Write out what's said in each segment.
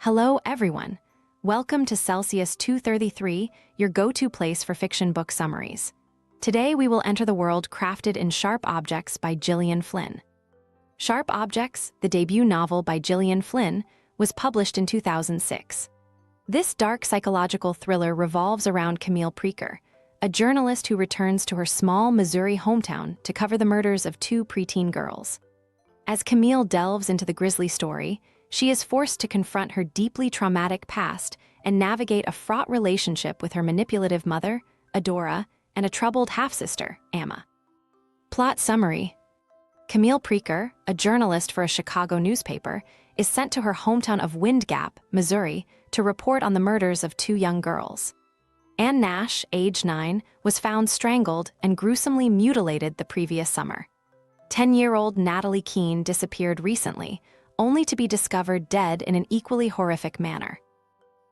Hello, everyone. Welcome to Celsius 233, your go-to place for fiction book summaries. Today, we will enter the world crafted in Sharp Objects by Gillian Flynn. Sharp Objects, the debut novel by Gillian Flynn, was published in 2006. This dark psychological thriller revolves around Camille Preaker, a journalist who returns to her small Missouri hometown to cover the murders of two preteen girls. As Camille delves into the grisly story, she is forced to confront her deeply traumatic past and navigate a fraught relationship with her manipulative mother, Adora, and a troubled half-sister, Amma. Plot summary: Camille Preaker, a journalist for a Chicago newspaper, is sent to her hometown of Wind Gap, Missouri, to report on the murders of two young girls. Ann Nash, age 9, was found strangled and gruesomely mutilated the previous summer. 10-year-old Natalie Keene disappeared recently, only to be discovered dead in an equally horrific manner.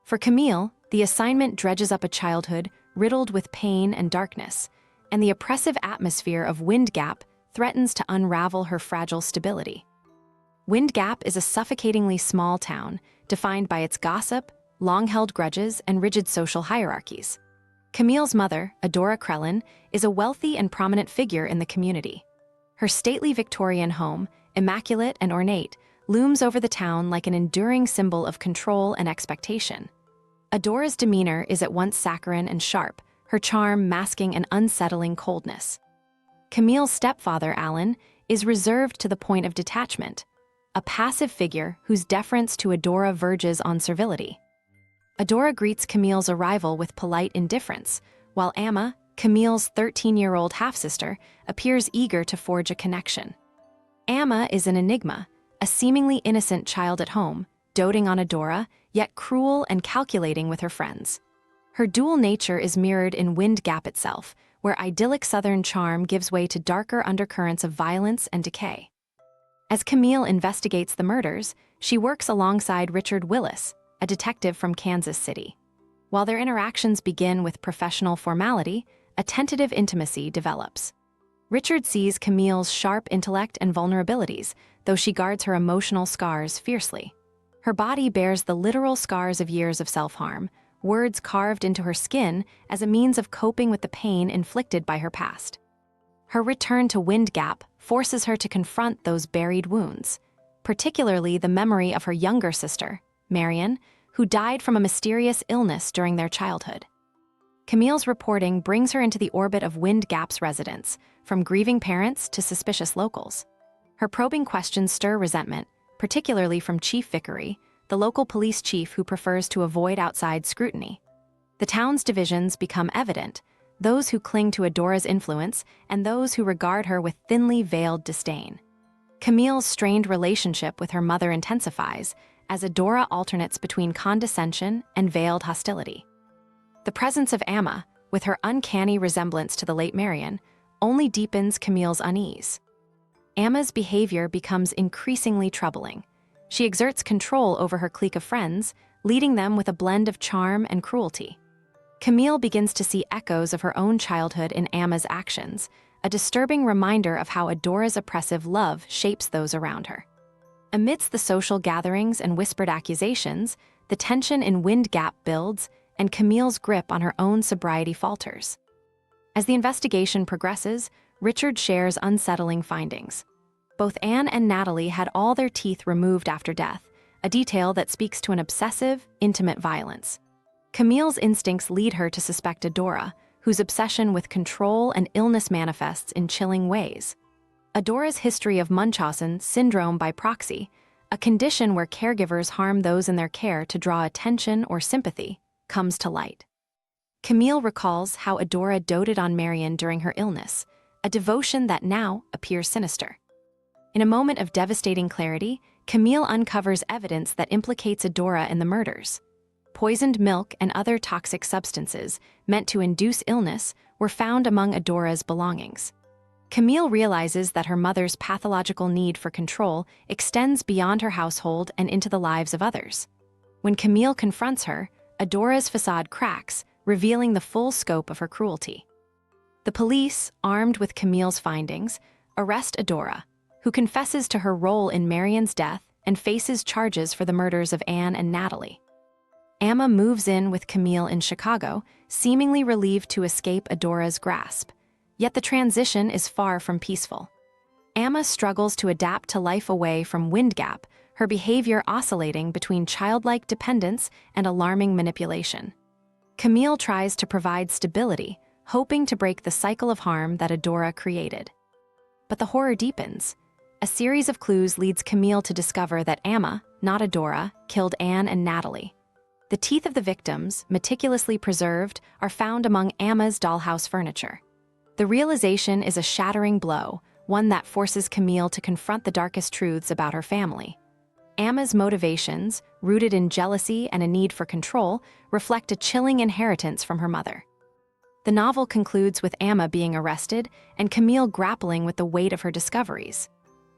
For Camille, the assignment dredges up a childhood riddled with pain and darkness, and the oppressive atmosphere of Wind Gap threatens to unravel her fragile stability. Wind Gap is a suffocatingly small town, defined by its gossip, long-held grudges, and rigid social hierarchies. Camille's mother, Adora Krellin, is a wealthy and prominent figure in the community. Her stately Victorian home, immaculate and ornate, looms over the town like an enduring symbol of control and expectation. Adora's demeanor is at once saccharine and sharp, her charm masking an unsettling coldness. Camille's stepfather, Alan, is reserved to the point of detachment, a passive figure whose deference to Adora verges on servility. Adora greets Camille's arrival with polite indifference, while Amma, Camille's 13-year-old half-sister, appears eager to forge a connection. Amma is an enigma, a seemingly innocent child at home, doting on Adora, yet cruel and calculating with her friends. Her dual nature is mirrored in Wind Gap itself, where idyllic southern charm gives way to darker undercurrents of violence and decay. As Camille investigates the murders, she works alongside Richard Willis, a detective from Kansas City. While their interactions begin with professional formality, a tentative intimacy develops. Richard sees Camille's sharp intellect and vulnerabilities, though she guards her emotional scars fiercely. Her body bears the literal scars of years of self-harm, words carved into her skin as a means of coping with the pain inflicted by her past. Her return to Wind Gap forces her to confront those buried wounds, particularly the memory of her younger sister, Marion, who died from a mysterious illness during their childhood. Camille's reporting brings her into the orbit of Wind Gap's residents, from grieving parents to suspicious locals. Her probing questions stir resentment, particularly from Chief Vickery, the local police chief who prefers to avoid outside scrutiny. The town's divisions become evident, those who cling to Adora's influence and those who regard her with thinly veiled disdain. Camille's strained relationship with her mother intensifies, as Adora alternates between condescension and veiled hostility. The presence of Amma, with her uncanny resemblance to the late Marion, only deepens Camille's unease. Amma's behavior becomes increasingly troubling. She exerts control over her clique of friends, leading them with a blend of charm and cruelty. Camille begins to see echoes of her own childhood in Amma's actions, a disturbing reminder of how Adora's oppressive love shapes those around her. Amidst the social gatherings and whispered accusations, the tension in Wind Gap builds, and Camille's grip on her own sobriety falters. As the investigation progresses, Richard shares unsettling findings. Both Anne and Natalie had all their teeth removed after death, a detail that speaks to an obsessive, intimate violence. Camille's instincts lead her to suspect Adora, whose obsession with control and illness manifests in chilling ways. Adora's history of Munchausen syndrome by proxy, a condition where caregivers harm those in their care to draw attention or sympathy, comes to light. Camille recalls how Adora doted on Marion during her illness, a devotion that now appears sinister. In a moment of devastating clarity, Camille uncovers evidence that implicates Adora in the murders. Poisoned milk and other toxic substances meant to induce illness were found among Adora's belongings. Camille realizes that her mother's pathological need for control extends beyond her household and into the lives of others. When Camille confronts her, Adora's facade cracks, revealing the full scope of her cruelty. The police, armed with Camille's findings, arrest Adora, who confesses to her role in Marion's death and faces charges for the murders of Anne and Natalie. Amma moves in with Camille in Chicago, seemingly relieved to escape Adora's grasp. Yet the transition is far from peaceful. Amma struggles to adapt to life away from Wind Gap, her behavior oscillating between childlike dependence and alarming manipulation. Camille tries to provide stability, hoping to break the cycle of harm that Adora created. But the horror deepens. A series of clues leads Camille to discover that Amma, not Adora, killed Anne and Natalie. The teeth of the victims, meticulously preserved, are found among Amma's dollhouse furniture. The realization is a shattering blow, one that forces Camille to confront the darkest truths about her family. Amma's motivations, rooted in jealousy and a need for control, reflect a chilling inheritance from her mother. The novel concludes with Amma being arrested and Camille grappling with the weight of her discoveries.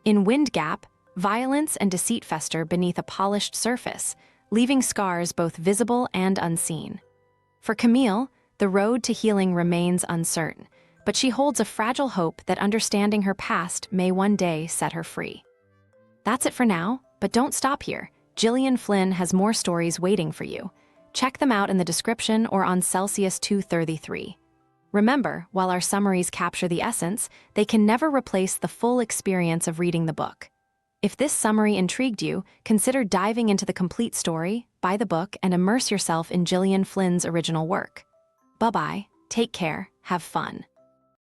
In Wind Gap, violence and deceit fester beneath a polished surface, leaving scars both visible and unseen. For Camille, the road to healing remains uncertain, but she holds a fragile hope that understanding her past may one day set her free. That's it for now, but don't stop here. Gillian Flynn has more stories waiting for you. Check them out in the description or on Celsius 233. Remember, while our summaries capture the essence, they can never replace the full experience of reading the book. If this summary intrigued you, consider diving into the complete story, buy the book, and immerse yourself in Gillian Flynn's original work. Bye-bye, take care, have fun.